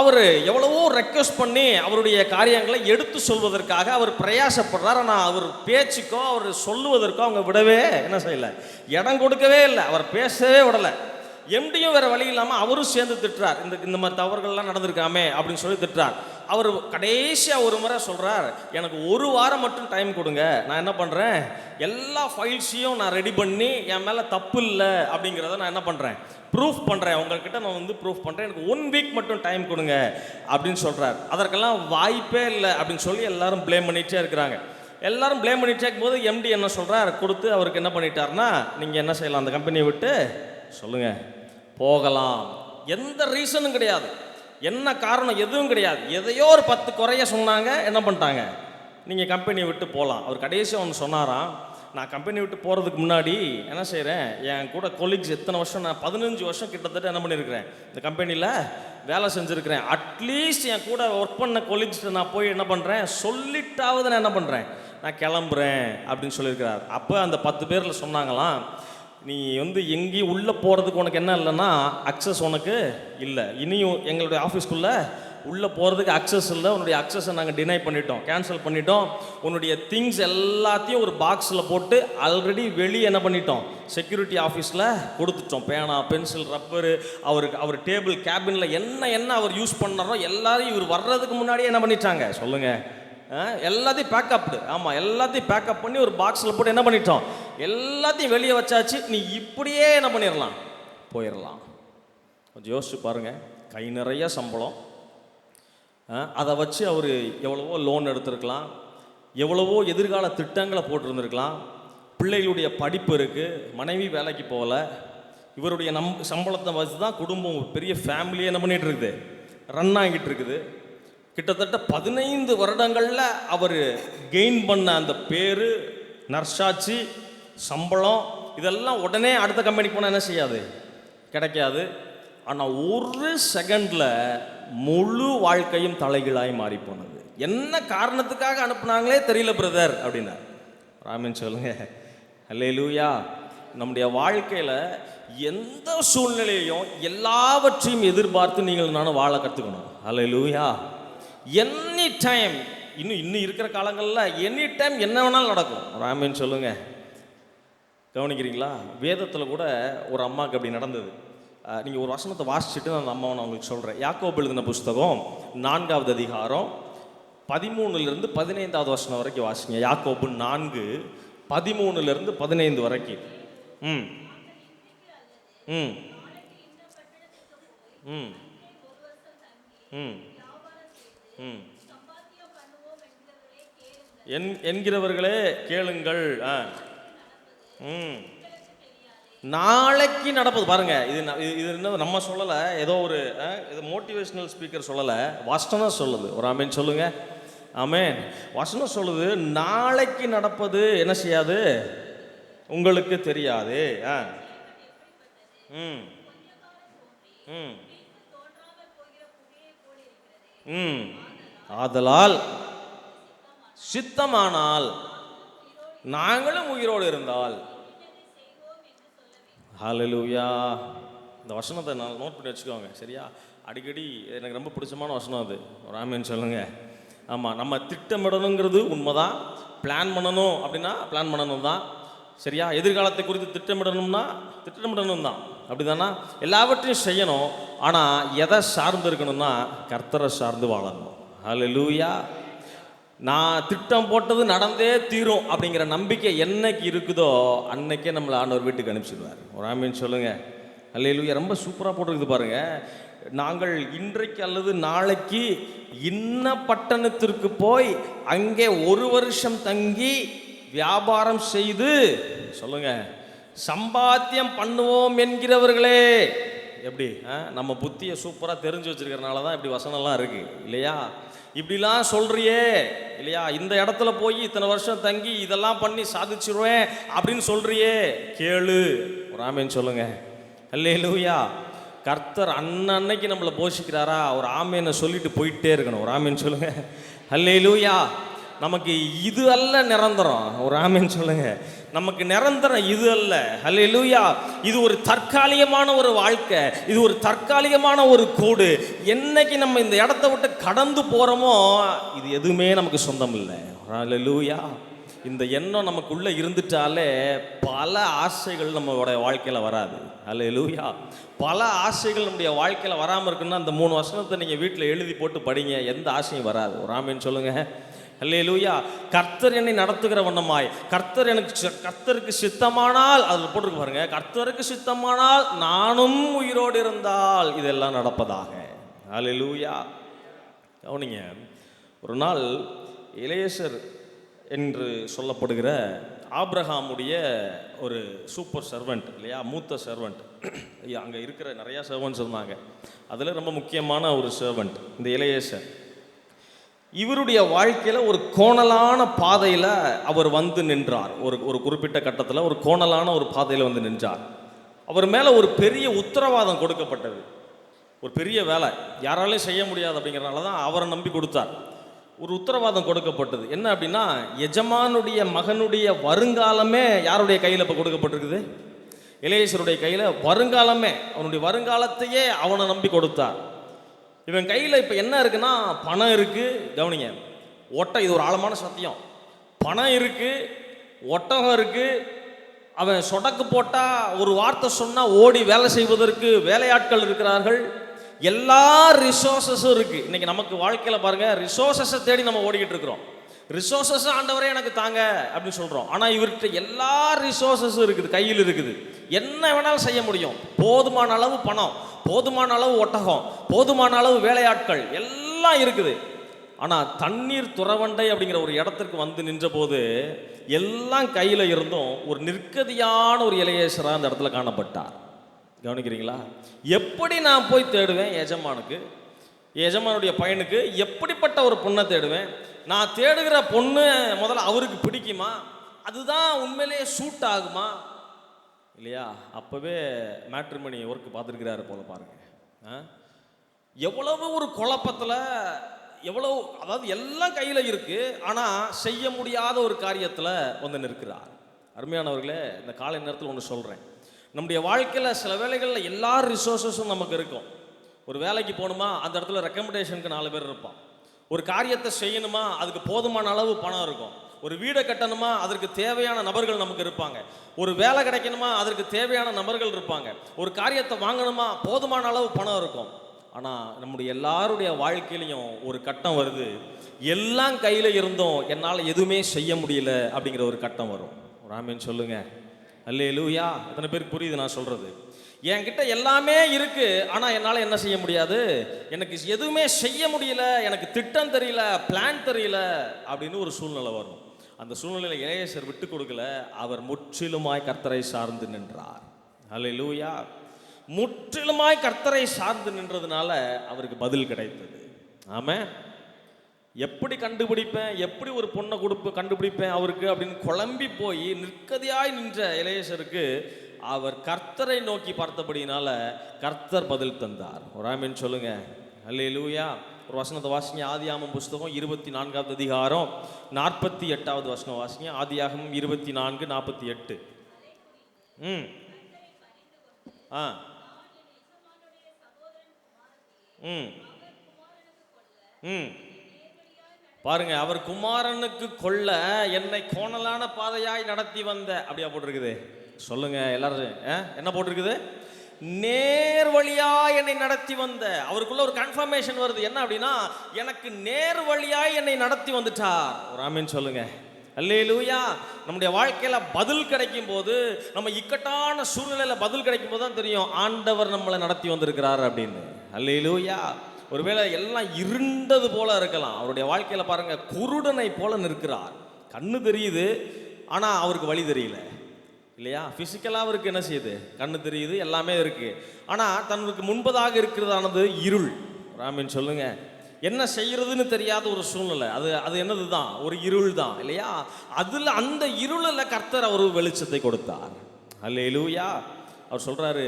அவர் எவ்வளவோ ரெக்வஸ்ட் பண்ணி அவருடைய காரியங்களை எடுத்து சொல்வதற்காக அவர் பிரயாசப்படுறார். ஆனால் அவர் பேச்சுக்கோ அவர் சொல்லுவதற்கோ அவங்க விடவே என்ன செய்யலை, இடம் கொடுக்கவே இல்லை. அவர் பேசவே விடலை. எம்டியும் வேறு வழி இல்லாமல் அவரும் சேர்ந்து திட்டுறார். இந்த மாதிரி தவறுகள்லாம் நடந்திருக்காமே அப்படின்னு சொல்லி திட்டுறார். அவர் கடைசியாக ஒரு முறை சொல்கிறார், எனக்கு 1 வாரம் மட்டும் டைம் கொடுங்க, நான் என்ன பண்ணுறேன், எல்லா ஃபைல்ஸையும் நான் ரெடி பண்ணி என் மேலே தப்பு இல்லை அப்படிங்கிறத நான் என்ன பண்ணுறேன், ப்ரூஃப் பண்ணுறேன், உங்கள்கிட்ட நான் ப்ரூஃப் பண்ணுறேன், எனக்கு 1 வீக் மட்டும் டைம் கொடுங்க அப்படின்னு சொல்கிறார். அதற்கெல்லாம் வாய்ப்பே இல்லை அப்படின்னு சொல்லி எல்லாரும் ப்ளேம் பண்ணிகிட்டே இருக்கிறாங்க. எல்லாரும் ப்ளேம் பண்ணிகிட்டே இருக்கும்போது எம்டி என்ன சொல்கிறார், கொடுத்து அவருக்கு என்ன பண்ணிட்டார்னா, நீங்கள் என்ன செய்யலாம், அந்த கம்பெனியை விட்டு சொல்லுங்கள், போகலாம். எந்த ரீசனும் கிடையாது, என்ன காரணம் எதுவும் கிடையாது. எதையோ ஒரு 10 குறைய சொன்னாங்க, என்ன பண்ணிட்டாங்க, நீங்கள் கம்பெனியை விட்டு போகலாம். அவர் கடைசியாக ஒன்று சொன்னாராம், நான் கம்பெனி விட்டு போகிறதுக்கு முன்னாடி என்ன செய்கிறேன், என் கூட கொலீக்ஸ் எத்தனை வருஷம், நான் 15 வருஷம் கிட்டத்தட்ட என்ன பண்ணியிருக்கிறேன், இந்த கம்பெனியில் வேலை செஞ்சுருக்கிறேன். அட்லீஸ்ட் என் கூட ஒர்க் பண்ண கொலீக்ஸ்ட்டு நான் போய் என்ன பண்ணுறேன், சொல்லிட்டாவது நான் என்ன பண்ணுறேன், நான் கிளம்புறேன் அப்படின்னு சொல்லியிருக்கிறார். அப்போ அந்த 10 பேரில் சொன்னாங்களாம், நீ எங்கேயும் உள்ளே போகிறதுக்கு உனக்கு என்ன இல்லைன்னா அக்சஸ் உனக்கு இல்லை, இனியும் எங்களுடைய ஆஃபீஸ்க்குள்ளே உள்ளே போகிறதுக்கு அக்சஸ் இல்லை, உன்னுடைய அக்சஸை நாங்கள் டினை பண்ணிட்டோம், கேன்சல் பண்ணிட்டோம், உன்னுடைய திங்ஸ் எல்லாத்தையும் ஒரு பாக்ஸில் போட்டு ஆல்ரெடி வெளியே என்ன பண்ணிட்டோம், செக்யூரிட்டி ஆஃபீஸில் கொடுத்துட்டோம். பேனா, பென்சில், ரப்பரு, அவர் டேபிள், கேபினில் என்ன அவர் யூஸ் பண்ணாரோ எல்லாரையும் இவர் வர்றதுக்கு முன்னாடியே என்ன பண்ணிட்டாங்க சொல்லுங்கள், எல்லாத்தையும் பேக்கப்டு. ஆமாம், எல்லாத்தையும் பேக்கப் பண்ணி ஒரு பாக்ஸில் போட்டு என்ன பண்ணிட்டோம், எல்லாத்தையும் வெளியே வச்சாச்சு, நீ இப்படியே என்ன பண்ணிடலாம், போயிடலாம். கொஞ்சம் யோசிச்சு பாருங்கள். கை நிறைய சம்பளம், அதை வச்சு அவர் எவ்வளவோ லோன் எடுத்திருக்கலாம், எவ்வளவோ எதிர்கால திட்டங்களை போட்டிருந்துருக்கலாம், பிள்ளைகளுடைய படிப்பு இருக்குது, மனைவி வேலைக்கு போகலை, இவருடைய சம்பளத்தை வச்சு தான் குடும்பம், பெரிய ஃபேமிலியே என்ன பண்ணிகிட்டு இருக்குது, ரன் ஆகிட்டு இருக்குது. கிட்டத்தட்ட 15 வருடங்களில் அவர் கெயின் பண்ண அந்த பேர், நர்ஸாட்சி, சம்பளம், இதெல்லாம் உடனே அடுத்த கம்பெனிக்கு போனால் என்ன செய்யாது, கிடைக்காது. ஆனால் ஒரு செகண்டில் முழு வாழ்க்கையும் தலைகீழாய் மாறி போனது. என்ன காரணத்துக்காக அனுப்புனாங்களே தெரியல பிரதர் அப்படின்னா. ராமன் சொல்லுங்க. அல்லேலூயா. நம்முடைய வாழ்க்கையில் எந்த சூழ்நிலையும் எல்லாவற்றையும் எதிர்பார்த்து நீங்கள் நானும் வாழ கற்றுக்கணும். அல்லேலூயா. எனி டைம் இன்னும் இன்னும் இருக்கிற காலங்களில் எனி டைம் என்ன வேணாலும் நடக்கும். ஒரு ஆமீன் சொல்லுங்க. கவனிக்கிறீங்களா? வேதத்தில் கூட ஒரு அம்மாவுக்கு அப்படி நடந்தது. நீங்கள் ஒரு வசனத்தை வாசிச்சுட்டு அந்த அம்மாவை நான் உங்களுக்கு சொல்கிறேன். யாக்கோபு எழுதின புஸ்தகம் 4வது அதிகாரம் 13லிருந்து 15வது வசனம் வரைக்கும் வாசிங்க. யாக்கோபு 4:13லிருந்து 15 வரைக்கும். ம் ம் ம் ம் ம் என்கிறவர்களே கேளுங்கள். ம் நாளைக்கு நடப்பது பாருங்க. இது என்ன நம்ம சொல்லலை, ஏதோ ஒரு இது மோட்டிவேஷனல் ஸ்பீக்கர் சொல்லலை, வசனம் சொல்லுது. ஒரு ஆமேன் சொல்லுங்க. ஆமேன். வசனம் சொல்லுது, நாளைக்கு நடப்பது என்ன செய்யாது, உங்களுக்கு தெரியாது. ம் ம் ம் ஆதலால் சித்தமானால் நாங்களும் உயிரோடு இருந்தால். ஹல்லேலூயா. இந்த வசனத்தை நான் நோட் பண்ணி வச்சுக்கோங்க, சரியா? அடிக்கடி எனக்கு ரொம்ப பிடிச்சமான வசனம் அது. ஒரு ஆமீன் சொல்லுங்க. ஆமாம், நம்ம திட்டமிடணுங்கிறது உண்மைதான். பிளான் பண்ணணும் அப்படின்னா பிளான் பண்ணணும் தான், சரியா? எதிர்காலத்தை குறித்து திட்டமிடணும் தான், அப்படி தானே? எல்லாவற்றையும் செய்யணும். ஆனால் எதை சார்ந்து இருக்கணும்னா கர்த்தரை சார்ந்து வாழணும். ஹல்லேலூயா. நான் திட்டம் போட்டது நடந்தே தீரும் அப்படிங்கிற நம்பிக்கை என்னைக்கு இருக்குதோ அன்னைக்கே நம்மளை ஆண்டவர் வீட்டுக்கு அனுப்பிச்சிடுவார். ஒரு ஆமீன் சொல்லுங்க. அல்லேலூயா. ரொம்ப சூப்பராக போட்டிருக்குது பாருங்க. நாங்கள் இன்றைக்கு அல்லது நாளைக்கு இன்ன பட்டணத்திற்கு போய் அங்கே 1 வருஷம் தங்கி வியாபாரம் செய்து சொல்லுங்க சம்பாத்தியம் பண்ணுவோம் என்கிறவர்களே. எப்படி நம்ம புத்தியை சூப்பராக தெரிஞ்சு வச்சிருக்கிறனால தான் இப்படி வசனம்லாம் இருக்கு இல்லையா? இப்படிலாம் சொல்றியே இல்லையா? இந்த இடத்துல போய் இத்தனை வருஷம் தங்கி இதெல்லாம் பண்ணி சாதிச்சிருவேன் அப்படின்னு சொல்றியே, கேளு. ஒரு ஆமேன் சொல்லுங்க. அல்லேலூயா. கர்த்தர் அன்னைக்கு நம்மளை போஷிக்கிறாரா? ஒரு ஆமேனை சொல்லிட்டு போயிட்டே இருக்கணும். ஒரு ஆமேன் சொல்லுங்க. அல்லேலூயா. நமக்கு இது அல்ல நிரந்தரம். ஒரு ஆமேன் சொல்லுங்க. நமக்கு நிரந்தரம் இது அல்ல. ஹல்லேலூயா. இது ஒரு தற்காலிகமான ஒரு வாழ்க்கை, இது ஒரு தற்காலிகமான ஒரு கூடு. என்னைக்கு நம்ம இந்த இடத்த விட்டு கடந்து போறோமோ இது எதுவுமே நமக்கு சொந்தம் இல்லை. ஹல்லேலூயா. இந்த எண்ணம் நமக்குள்ள இருந்துட்டாலே பல ஆசைகள் நம்மளுடைய வாழ்க்கையில வராது. ஹல்லேலூயா. பல ஆசைகள் நம்முடைய வாழ்க்கையில வராமல் இருக்குன்னா அந்த 3 வசனத்தை நீங்க வீட்டில் எழுதி போட்டு படிங்க, எந்த ஆசையும் வராது. ஒரு ஆமேன் சொல்லுங்க. அல்லேலூயா. கர்த்தர் என்னை நடத்துகிற வண்ணமாய், கர்த்தருக்கு சித்தமானால், அதில் போட்டிருக்கு பாருங்க, கர்த்தருக்கு சித்தமானால் நானும் உயிரோடு இருந்தால் இதெல்லாம் நடப்பதாக. அல்லேலூயா. கவனிங்க. ஒரு நாள் எலியேசர் என்று சொல்லப்படுகிற ஆபிரகாமுடைய ஒரு சூப்பர் சர்வெண்ட் இல்லையா, மூத்த சர்வெண்ட். அங்கே இருக்கிற நிறையா சர்வெண்ட்ஸ் இருந்தாங்க, அதில் ரொம்ப முக்கியமான ஒரு சர்வெண்ட் இந்த எலியேசர். இவருடைய வாழ்க்கையில் ஒரு கோணலான பாதையில் அவர் வந்து நின்றார். ஒரு குறிப்பிட்ட கட்டத்தில் ஒரு கோணலான ஒரு பாதையில் வந்து நின்றார். அவர் மேலே ஒரு பெரிய உத்தரவாதம் கொடுக்கப்பட்டது. ஒரு பெரிய வேலை யாராலையும் செய்ய முடியாது அப்படிங்கிறனால தான் அவரை நம்பி கொடுத்தார். ஒரு உத்தரவாதம் கொடுக்கப்பட்டது. என்ன அப்படின்னா, எஜமானுடைய மகனுடைய வருங்காலமே யாருடைய கையில் இப்போ கொடுக்கப்பட்டிருக்குது? எலியேசருடைய கையில். வருங்காலமே, அவனுடைய வருங்காலத்தையே அவனை நம்பி கொடுத்தார். இவன் கையில் இப்போ என்ன இருக்குன்னா, பணம் இருக்கு. கவனிங்க, இது ஒரு ஆழமான சத்தியம். பணம் இருக்கு, ஒட்டகம் இருக்கு. அவன் சொடக்கு போட்டா ஒரு வார்த்தை சொன்னா ஓடி வேலை செய்வதற்கு வேலையாட்கள் இருக்கிறார்கள். எல்லா ரிசோர்ஸஸும் இருக்கு. இன்னைக்கு நமக்கு வாழ்க்கையில பாருங்க, ரிசோர்ஸஸை தேடி நம்ம ஓடிக்கிட்டு இருக்கிறோம். ரிசோர்ஸஸ் ஆண்டவரே எனக்கு தாங்க அப்படின்னு சொல்றோம். ஆனா இவர்கிட்ட எல்லா ரிசோர்ஸஸும் இருக்குது, கையில் இருக்குது. என்ன வேணாலும் செய்ய முடியும். போதுமான அளவு பணம், போதுமான அளவு ஒட்டகம், போதுமான அளவு வேலையாட்கள் எல்லாம் இருக்குது. ஆனால் தண்ணீர் துறவண்டை அப்படிங்கிற ஒரு இடத்திற்கு வந்து நின்ற போது எல்லாம் கையில் இருந்தும் ஒரு நிற்கதியான ஒரு எலியேசரா அந்த இடத்துல காணப்பட்டார். கவனிக்கிறீங்களா? எப்படி நான் போய் தேடுவேன் எஜமானுக்கு, எஜமானுடைய பையனுக்கு எப்படிப்பட்ட ஒரு பொண்ணை தேடுவேன்? நான் தேடுகிற பொண்ணு முதல்ல அவருக்கு பிடிக்குமா? அதுதான் உண்மையிலேயே சூட் ஆகுமா இல்லையா? அப்போவே மேட்ரிமோனி ஒர்க் பார்த்துருக்கிறாரு போல பாருங்க. எவ்வளவு ஒரு குழப்பத்தில், எவ்வளவு, அதாவது எல்லாம் கையில் இருக்கு, ஆனால் செய்ய முடியாத ஒரு காரியத்தில் வந்து நிற்கிறார். அருமையானவர்களே, இந்த காலை நேரத்தில் ஒன்று சொல்கிறேன். நம்முடைய வாழ்க்கையில் சில வேலைகளில் எல்லா ரிசோர்ஸஸும் நமக்கு இருக்கும். ஒரு வேலைக்கு போகணுமா, அந்த இடத்துல ரெக்கமெண்டேஷனுக்கு 4 பேர் இருப்பான். ஒரு காரியத்தை செய்யணுமா, அதுக்கு போதுமான அளவு பணம் இருக்கும். ஒரு வீடை கட்டணுமா, அதற்கு தேவையான நபர்கள் நமக்கு இருப்பாங்க. ஒரு வேலை கிடைக்கணுமா, அதற்கு தேவையான நபர்கள் இருப்பாங்க. ஒரு காரியத்தை வாங்கணுமா, போதுமான அளவு பணம் இருக்கும். ஆனால் நம்முடைய எல்லாருடைய வாழ்க்கையிலையும் ஒரு கட்டம் வருது, எல்லாம் கையில் இருந்தும் என்னால் எதுவுமே செய்ய முடியல அப்படிங்கிற ஒரு கட்டம் வரும். ஒரு ஆமீன் சொல்லுங்க. அல்லேலூயா. எத்தனை பேருக்கு புரியுது நான் சொல்றது? என்கிட்ட எல்லாமே இருக்கு, ஆனா என்னால என்ன செய்ய முடியாது, எனக்கு எதுவுமே செய்ய முடியல, எனக்கு திட்டம் தெரியல, பிளான் தெரியல அப்படின்னு ஒரு சூழ்நிலை வரும். அந்த சூழ்நிலையில் எலியேசர் விட்டு கொடுக்கல, அவர் முற்றிலுமாய் கர்த்தரை சார்ந்து நின்றார். அல்லேலூயா. முற்றிலுமாய் கர்த்தரை சார்ந்து நின்றதுனால அவருக்கு பதில் கிடைத்தது. ஆமென். எப்படி கண்டுபிடிப்பேன், எப்படி ஒரு பொண்ணை கண்டுபிடிப்பேன் அவருக்கு அப்படின்னு குழம்பி போய் நிற்கதியாய் நின்ற எலியேசருக்கு அவர் கர்த்தரை நோக்கி பார்த்தபடினால கர்த்தர் பதில் தந்தார். ஒரு ஆமென் சொல்லுங்க. அல்லேலூயா. ஒரு வசனத்தை வாசிங்க. ஆதியாகமம் புஸ்தகம் 24வது அதிகாரம் 48வது வசனம் வாசிங்க. ஆதியாகமம் 24:48. ஆ பாருங்க, அவர் குமாரனுக்கு கொல்ல என்னை கோணலான பாதையாய் நடத்தி வந்த, அப்படியா போட்டிருக்குது? சொல்லுங்க எல்லாரும். என்ன போட்டிருக்குது? நேர் வழியா என்னை நடத்தி வந்த. அவருக்குள்ள ஒரு கன்ஃபர்மேஷன் வருது. என்ன அப்படின்னா, எனக்கு நேர் வழியாய் என்னை நடத்தி வந்துட்டார். ஒரு ஆமீன் சொல்லுங்க. அல்லேலூயா. நம்முடைய வாழ்க்கையில பதில் கிடைக்கும் போது, நம்ம இக்கட்டான சூழ்நிலையில பதில் கிடைக்கும் போது தான் தெரியும் ஆண்டவர் நம்மளை நடத்தி வந்திருக்கிறார் அப்படின்னு. அல்லேலூயா. ஒருவேளை எல்லாம் இருண்டது போல இருக்கலாம், அவருடைய வாழ்க்கையில பாருங்க குருடனை போல நிற்கிறார். கண்ணு தெரியுது, ஆனா அவருக்கு வழி தெரியல இல்லையா? பிசிக்கலா அவருக்கு என்ன செய்யுது, கண்ணு தெரியுது, எல்லாமே இருக்கு, ஆனா தனக்கு முன்பதாக இருக்கிறதானது இருள். ராமின் சொல்லுங்க. என்ன செய்யறதுன்னு தெரியாத ஒரு சூழ்நிலை, அது என்னது தான், ஒரு இருள் தான் இல்லையா? அதுல அந்த இருளில் கர்த்தர் அவர் வெளிச்சத்தை கொடுத்தார். அல்லேலூயா. அவர் சொல்றாரு,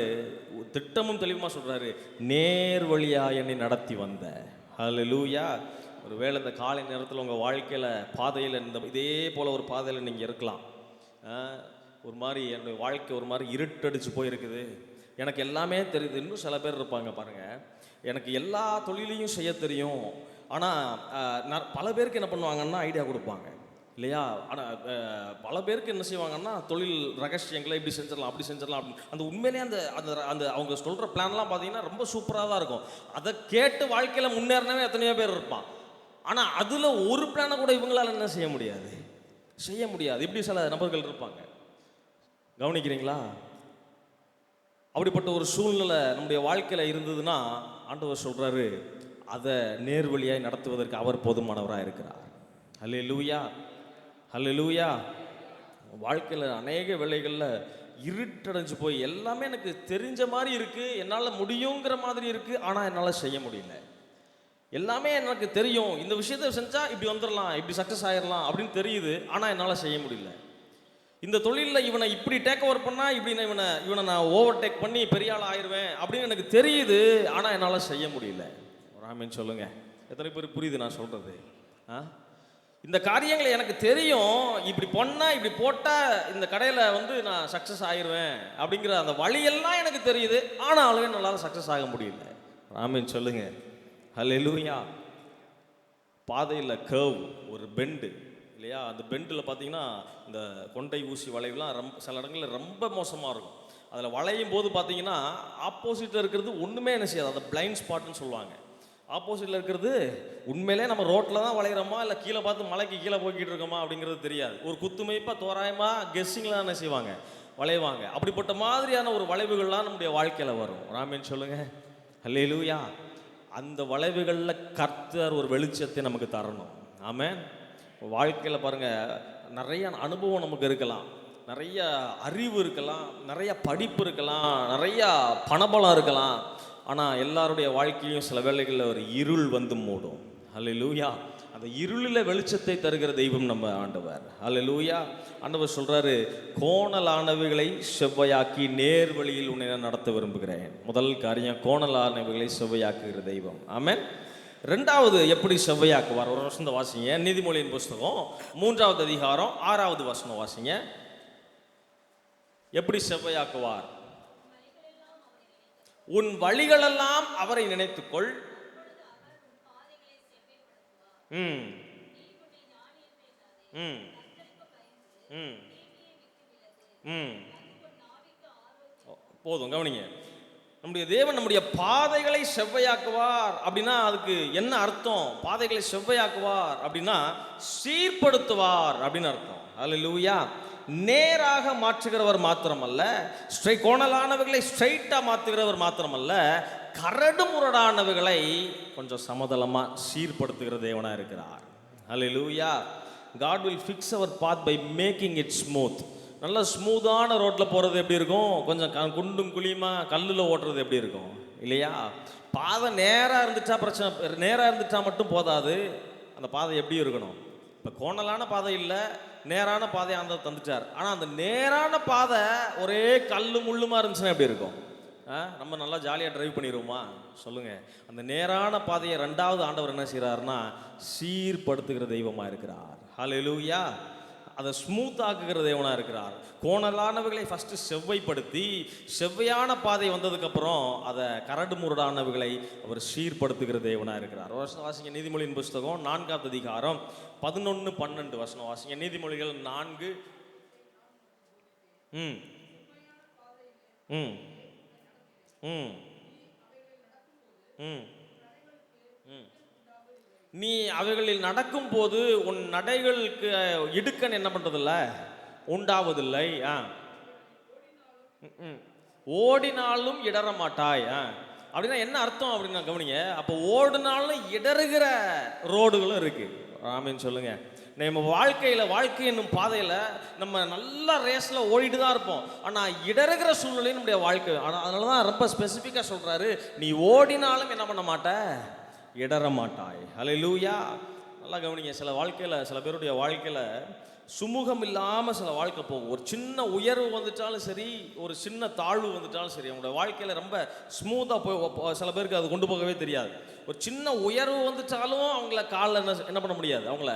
திட்டமும் தெளிவுமா சொல்றாரு, நேர் வழியா என்னை நடத்தி வந்த. அல்லேலூயா. ஒருவேளை இந்த காலை நேரத்தில் உங்கள் வாழ்க்கையில் பாதையில் இதே போல் ஒரு பாதையில் நீங்கள் இருக்கலாம். ஒரு மாதிரி என்னுடைய வாழ்க்கை ஒரு மாதிரி இருட்டடிச்சு போயிருக்குது, எனக்கு எல்லாமே தெரியுது. இன்னும் சில பேர் இருப்பாங்க பாருங்கள், எனக்கு எல்லா தொழிலையும் செய்ய தெரியும், ஆனால் பல பேருக்கு என்ன பண்ணுவாங்கன்னா ஐடியா கொடுப்பாங்க இல்லையா? ஆனால் பல பேருக்கு என்ன செய்வாங்கன்னா தொழில் ரகசியங்களை இப்படி செஞ்சிடலாம் அப்படி செஞ்சிடலாம் அப்படின்னு அந்த உண்மையிலே அந்த அந்த அவங்க சொல்கிற பிளான்லாம் பார்த்தீங்கன்னா ரொம்ப சூப்பராக தான் இருக்கும். அதை கேட்டு வாழ்க்கையில் முன்னேறினவே எத்தனையோ பேர் இருப்பான். ஆனால் அதில் ஒரு பிளானை கூட இவங்களால என்ன செய்ய முடியாது, இப்படி சில நபர்கள் இருப்பாங்க. கவனிக்கிறீங்களா? அப்படிப்பட்ட ஒரு சூழ்நிலை நம்முடைய வாழ்க்கையில் இருந்ததுன்னா ஆண்டவர் சொல்கிறாரு, அதை நேர்வழியாய் நடத்துவதற்கு அவர் போதுமானவராக இருக்கிறார். அல்லேலூயா. அல்லேலூயா. வாழ்க்கையில் அநேக வேளைகளில் இருட்டடைஞ்சு போய் எல்லாமே எனக்கு தெரிஞ்ச மாதிரி இருக்குது, என்னால் முடியுங்கிற மாதிரி இருக்குது, ஆனால் என்னால் செய்ய முடியல. எல்லாமே எனக்கு தெரியும், இந்த விஷயத்தை செஞ்சால் இப்படி வந்துடலாம், இப்படி சக்ஸஸ் ஆகிடலாம் அப்படின்னு தெரியுது, ஆனால் என்னால் செய்ய முடியல. இந்த தொழிலில் இவனை இப்படி டேக் ஓவர் பண்ணால் இப்படி இவனை நான் ஓவர் டேக் பண்ணி பெரிய ஆள் ஆயிடுவேன் அப்படின்னு எனக்கு தெரியுது, ஆனால் என்னால் செய்ய முடியல. ராமன் சொல்லுங்க. எத்தனை பேர் புரியுது நான் சொல்கிறது? இந்த காரியங்களை எனக்கு தெரியும், இப்படி பண்ணால் இப்படி போட்டால் இந்த கடையில் நான் சக்ஸஸ் ஆயிடுவேன் அப்படிங்கிற அந்த வழியெல்லாம் எனக்கு தெரியுது, ஆனாலும் என்னால் சக்ஸஸ் ஆக முடியல. ராமன் சொல்லுங்க. அல்லேலூயா. பாதையில் கர்வ், ஒரு பெண்டு இல்லையா? அந்த பெண்டில் பார்த்தீங்கன்னா இந்த கொண்டை ஊசி வளைவுலாம் சில இடங்களில் ரொம்ப மோசமாக இருக்கும். அதில் வளையும் போது பார்த்தீங்கன்னா ஆப்போசிட்டில் இருக்கிறது ஒன்றுமே என்ன செய்யாது, அதை பிளைண்ட் ஸ்பாட்னு சொல்லுவாங்க. ஆப்போசிட்டில் இருக்கிறது உண்மையிலே நம்ம ரோட்டில் தான் வளைகிறோமா இல்லை கீழே பார்த்து மலைக்கு கீழே போய்கிட்டு இருக்கோமா அப்படிங்கிறது தெரியாது. ஒரு குத்துமைப்பாக தோராயமாக கெஸ்ஸிங்கில் தான் என்ன செய்வாங்க, வளைவாங்க. அப்படிப்பட்ட மாதிரியான ஒரு வளைவுகள்லாம் நம்முடைய வாழ்க்கையில் வரும். ராமன் சொல்லுங்க. அல்லேலூயா. அந்த வளைவுகளில் கர்த்தர் ஒரு வெளிச்சத்தை நமக்கு தரணும். ஆமென். வாழ்க்கையில் பாருங்கள், நிறைய அனுபவம் நமக்கு இருக்கலாம், நிறைய அறிவு இருக்கலாம், நிறைய படிப்பு இருக்கலாம், நிறையா பணபலம் இருக்கலாம், ஆனால் எல்லாருடைய வாழ்க்கையும் சில வேளைகளில் ஒரு இருள் வந்து மூடும். அல்லேலூயா. அந்த இருளில் வெளிச்சத்தை தருகிற தெய்வம் நம்ம ஆண்டவர். அல்லேலூயா. ஆண்டவர் சொல்கிறாரு, கோணலானவைகளை செவ்வையாக்கி நேர் வழியில் உன்னை நடத்த விரும்புகிறேன். முதல் காரியம், கோணலானவைகளை செவ்வையாக்குகிற தெய்வம். ஆமென். ரெண்டாவது, எப்படி செவ்வையாக்குவார்? ஒரு வசனத்தை வாசிங்க. நீதிமொழியின் புஸ்தகம் 3வது அதிகாரம் 6வது வசனம் வாசிங்க. எப்படி செவ்வையாக்குவார்? உன் வழிகளெல்லாம் அவரை நினைத்துக்கொள், ம் ம் ம் ம் போதும், கவனிங்க. நம்முடைய தேவன் நம்முடைய பாதைகளை செவ்வையாக்குவார் அப்படின்னா அதுக்கு என்ன அர்த்தம்? பாதைகளை செவ்வையாக்குவார் அப்படின்னா சீர்படுத்துவார் அப்படின்னு அர்த்தம். அல்லேலூயா. நேராக மாற்றுகிறவர் மாத்திரமல்ல, கோணலானவைகளை ஸ்ட்ரைட்டா மாற்றுகிறவர் மாத்திரமல்ல, கரடு முரடானவைகளை கொஞ்சம் சமதளமா சீர்படுத்துகிற தேவனா இருக்கிறார். அல்லேலூயா. God will fix our path by making it smooth. நல்ல ஸ்மூத்தான ரோட்டில் போகிறது எப்படி இருக்கும்? கொஞ்சம் குண்டும் குழியுமா கல்லில் ஓட்டுறது எப்படி இருக்கும் இல்லையா? பாதை நேராக இருந்துட்டா பிரச்சனை, நேராக இருந்துட்டா மட்டும் போதாது, அந்த பாதை எப்படி இருக்கணும்? இப்போ கோணலான பாதை இல்லை, நேரான பாதையை அந்த தந்துட்டார். ஆனால் அந்த நேரான பாதை ஒரே கல்லு முள்ளுமா இருந்துச்சுன்னா எப்படி இருக்கும்? நம்ம நல்லா ஜாலியாக டிரைவ் பண்ணிடுவோமா? சொல்லுங்கள். அந்த நேரான பாதையை ரெண்டாவது ஆண்டவர் என்ன செய்கிறாருன்னா சீர்படுத்துகிற தெய்வமாக இருக்கிறார். ஹல்லேலூயா. அதை ஸ்மூத் ஆக்குகிற தேவனாக இருக்கிறார். கோணலானவைகளை ஃபஸ்ட்டு செவ்வைப்படுத்தி, செவ்வையான பாதை வந்ததுக்கப்புறம் அதை கரடு முரடானவைகளை அவர் சீர்படுத்துகிற தேவனாக இருக்கிறார். வசனம் வாசிங்க. நீதிமொழியின் புஸ்தகம் 4ஆம் அதிகாரம் 11-12 வசனம் வாசிங்க. நீதிமொழிகள் 4. ம் ம் ம் ம் ம் நீ அவைகளில் நடக்கும் போது உன் நடைகளுக்கு இடுக்கன் என்ன பண்றதில்ல, உண்டாவதில்லை. ஓடினாலும் இடற மாட்டாய். அப்படின்னா என்ன அர்த்தம் அப்படின்னா கவனிங்க. அப்போ ஓடினாலும் இடறுகிற ரோடுகளும் இருக்கு. ஆமீன் சொல்லுங்க. நம்ம வாழ்க்கை என்னும் பாதையில் நம்ம நல்ல ரேஸில் ஓடிட்டு தான் இருப்போம். ஆனால் இடறுகிற சூழ்நிலையும் நம்முடைய வாழ்க்கை. அதனால தான் ரொம்ப ஸ்பெசிஃபிக்காக சொல்கிறாரு, நீ ஓடினாலும் என்ன பண்ண மாட்ட, இடற மாட்டாய். ஹல்லேலூயா. நல்லா கவனிங்க. சில பேருடைய வாழ்க்கையில் சுமூகம் இல்லாமல் சில வாழ்க்கை போகும். ஒரு சின்ன உயர்வு வந்துட்டாலும் சரி, ஒரு சின்ன தாழ்வு வந்துட்டாலும் சரி, அவங்களோட வாழ்க்கையில் ரொம்ப ஸ்மூத்தாக சில பேருக்கு அது கொண்டு போகவே தெரியாது. ஒரு சின்ன உயர்வு வந்துட்டாலும் அவங்கள காலில் என்ன பண்ண முடியாது, அவங்கள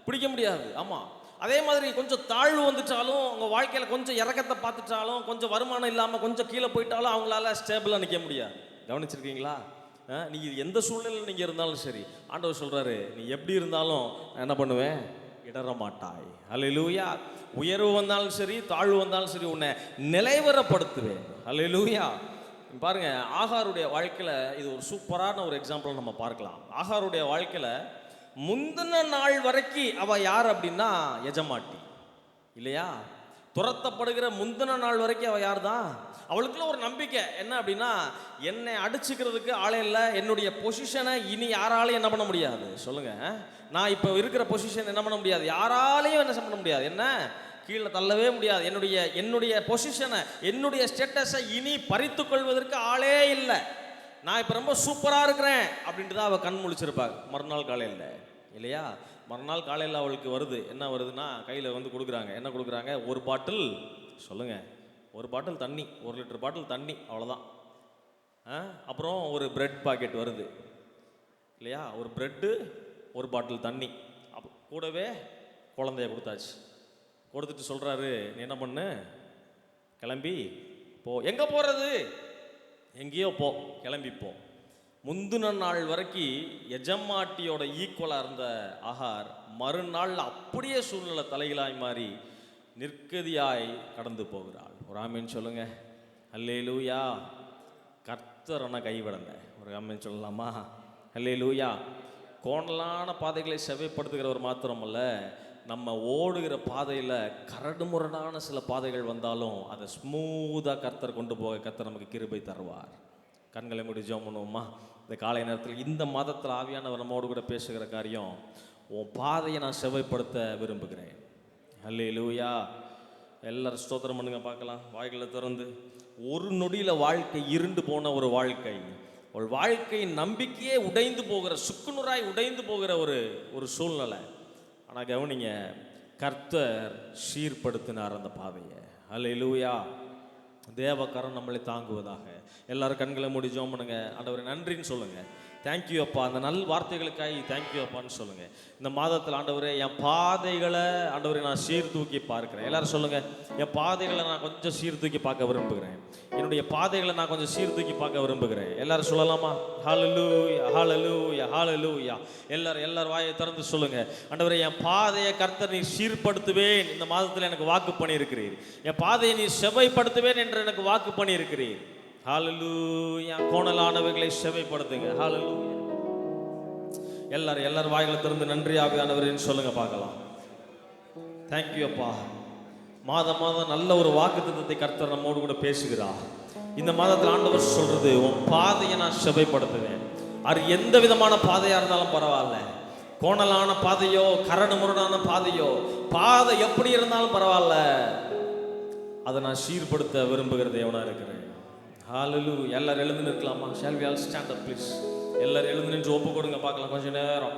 பிடிக்க முடியாது. ஆமாம். அதே மாதிரி கொஞ்சம் தாழ்வு வந்துட்டாலும், அவங்க வாழ்க்கையில் கொஞ்சம் இறக்கத்தை பார்த்துட்டாலும், கொஞ்சம் வருமானம் இல்லாமல் கொஞ்சம் கீழே போயிட்டாலும் அவங்களால ஸ்டேபிளாக நிற்க முடியாது. கவனிச்சிருக்கீங்களா? நீங்கள் எந்த சூழ்நிலையில் நீங்கள் இருந்தாலும் சரி, ஆண்டவர் சொல்கிறாரு, நீ எப்படி இருந்தாலும் என்ன பண்ணுவேன், இடற மாட்டாய். அல்லேலூயா. உயர்வு வந்தாலும் சரி, தாழ்வு வந்தாலும் சரி, உன்னை நிலைவரப்படுத்துவேன். அல்லேலூயா. பாருங்க, ஆகாருடைய வாழ்க்கையில் இது ஒரு சூப்பரான ஒரு எக்ஸாம்பிள் நம்ம பார்க்கலாம். ஆகாருடைய வாழ்க்கையில் முந்தின நாள் வரைக்கும் அவ யார் அப்படின்னா எஜமாட்டி இல்லையா? துரத்தப்படுகிற முந்தின நாள் வரைக்கும் அவள் யார் தான்? அவளுக்குள்ள ஒரு நம்பிக்கை என்ன அப்படின்னா, என்னை அடிச்சுக்கிறதுக்கு ஆளே இல்லை, என்னுடைய பொசிஷனை இனி யாராலையும் என்ன பண்ண முடியாது. சொல்லுங்க. நான் இப்போ இருக்கிற பொசிஷன் என்ன பண்ண முடியாது, யாராலையும் என்ன பண்ண முடியாது, என்ன கீழே தள்ளவே முடியாது. என்னுடைய பொசிஷனை, என்னுடைய ஸ்டேட்டஸை இனி பறித்து கொள்வதற்கு ஆளே இல்லை. நான் இப்போ ரொம்ப சூப்பராக இருக்கிறேன் அப்படின்ட்டு தான் அவள் கண் முழிச்சிருப்பாங்க மறுநாள் காலையில் இல்லையா? மறுநாள் காலையில் அவளுக்கு வருது, என்ன வருதுன்னா, கையில் வந்து கொடுக்குறாங்க. என்ன கொடுக்குறாங்க? ஒரு பாட்டில், சொல்லுங்கள், ஒரு பாட்டில் தண்ணி, 1 லிட்டர் பாட்டில் தண்ணி, அவ்வளோதான். அப்புறம் ஒரு பிரெட் பாக்கெட் வருது இல்லையா? ஒரு பிரெட்டு, ஒரு பாட்டில் தண்ணி, கூடவே குழந்தைய கொடுத்தாச்சு. கொடுத்துட்டு சொல்கிறாரு, நீ என்ன பண்ணு, கிளம்பி போ. எங்கே போகிறது? எங்கேயோ போ, கிளம்பி போ. முந்தின நாள் வரைக்கும் எஜமாட்டியோட ஈக்குவலாக இருந்த ஆகார் மறுநாள் அப்படியே சூழ்நிலை தலைகளாய் மாறி நிற்கதியாய் கடந்து போகிறாள். ஒரு ஆமீன் சொல்லுங்க. அல்லேலூயா. கர்த்தரனை கைவிடலை. ஒரு ஆமீன் சொல்லலாமா? அல்லேலூயா. கோணலான பாதைகளை செவைப்படுத்துகிறவர் மாத்திரமல்ல, நம்ம ஓடுகிற பாதையில் கரடு முரடான சில பாதைகள் வந்தாலும் அதை ஸ்மூத்தாக கர்த்தர் கொண்டு போக கர்த்தர் நமக்கு கிருபை தருவார். கண்களை மூடி ஜெபம் பண்ணுவோமா? இந்த காலை நேரத்தில் இந்த மாதத்தில் ஆவியானவர் நம்மோடு கூட பேசுகிற காரியம், உன் பாதையை நான் செவைப்படுத்த விரும்புகிறேன். அல்லேலூயா. எல்லாரும் ஸ்தோத்திரம் பண்ணுங்க பார்க்கலாம். வாய்களை திறந்து. ஒரு நொடியில் வாழ்க்கை இருண்டு போன ஒரு வாழ்க்கை, ஒரு வாழ்க்கையின் நம்பிக்கையே உடைந்து போகிற, சுக்குநூறாய் உடைந்து போகிற ஒரு சூழ்நிலை. ஆனால் கவனிங்க, கர்த்தர் சீர்படுத்தினார் அந்த பாதையை. அல்லேலூயா. தேவக்கரம் நம்மளை தாங்குவதாக. எல்லாரும் கண்களை மூடி ஜெபம் பண்ணுங்க. ஆண்டவரே நன்றின்னு சொல்லுங்க. தேங்க்யூ அப்பா, அந்த நல் வார்த்தைகளுக்காக தேங்க்யூ அப்பான்னு சொல்லுங்க. இந்த மாதத்தில் ஆண்டவரே என் பாதைகளை ஆண்டவரே நான் சீர்தூக்கி பார்க்கிறேன். எல்லாரும் சொல்லுங்க, என் பாதைகளை நான் கொஞ்சம் சீர்தூக்கி பார்க்க விரும்புகிறேன். என்னுடைய பாதைகளை நான் கொஞ்சம் சீர்தூக்கி பார்க்க விரும்புகிறேன். எல்லாரும் சொல்லலாமா? ஹல்லேலூயா, ஹல்லேலூயா, ஹல்லேலூயா. எல்லாரும் வாயை திறந்து சொல்லுங்க, ஆண்டவரே என் பாதையை கர்த்தர் நீர் சீர்படுத்துவேன் இந்த மாதத்தில் எனக்கு வாக்கு பண்ணியிருக்கிறீர். என் பாதையை நீர் செவ்வைப்படுத்துவேன் என்று எனக்கு வாக்கு பண்ணியிருக்கிறீர். ஹல்லேலூயா. கோணலானவைகளை செவ்வைப்படுத்துங்க. ஹல்லேலூயா. எல்லாரும் வாய்களை திறந்து நன்றி ஆவியானவரேன்னு சொல்லுங்க பார்க்கலாம். தேங்க்யூ அப்பா. மாதம் நல்ல ஒரு வாக்குத்தத்தத்தை கர்த்தர் நம்மோடு கூட பேசுகிறார். இந்த மாதத்தில் ஆண்டவர் சொல்றது, உன் பாதையை நான் செவ்வைப்படுத்துவேன். அது எந்த விதமான பாதையா இருந்தாலும் பரவாயில்ல, கோணலான பாதையோ கரடு முரடான பாதையோ, பாதை எப்படி இருந்தாலும் பரவாயில்ல, அதை நான் சீர்படுத்த விரும்புகிற தேவனா இருக்கிறேன். ஹல்லேலூயா. எல்லாரும் எழுந்து நிற்கலாமா? Shall we all stand up please? எல்லாரும் எழுந்து நின்று ஒப்பு கொடுங்க பார்க்கலாம் கொஞ்ச நேரம்.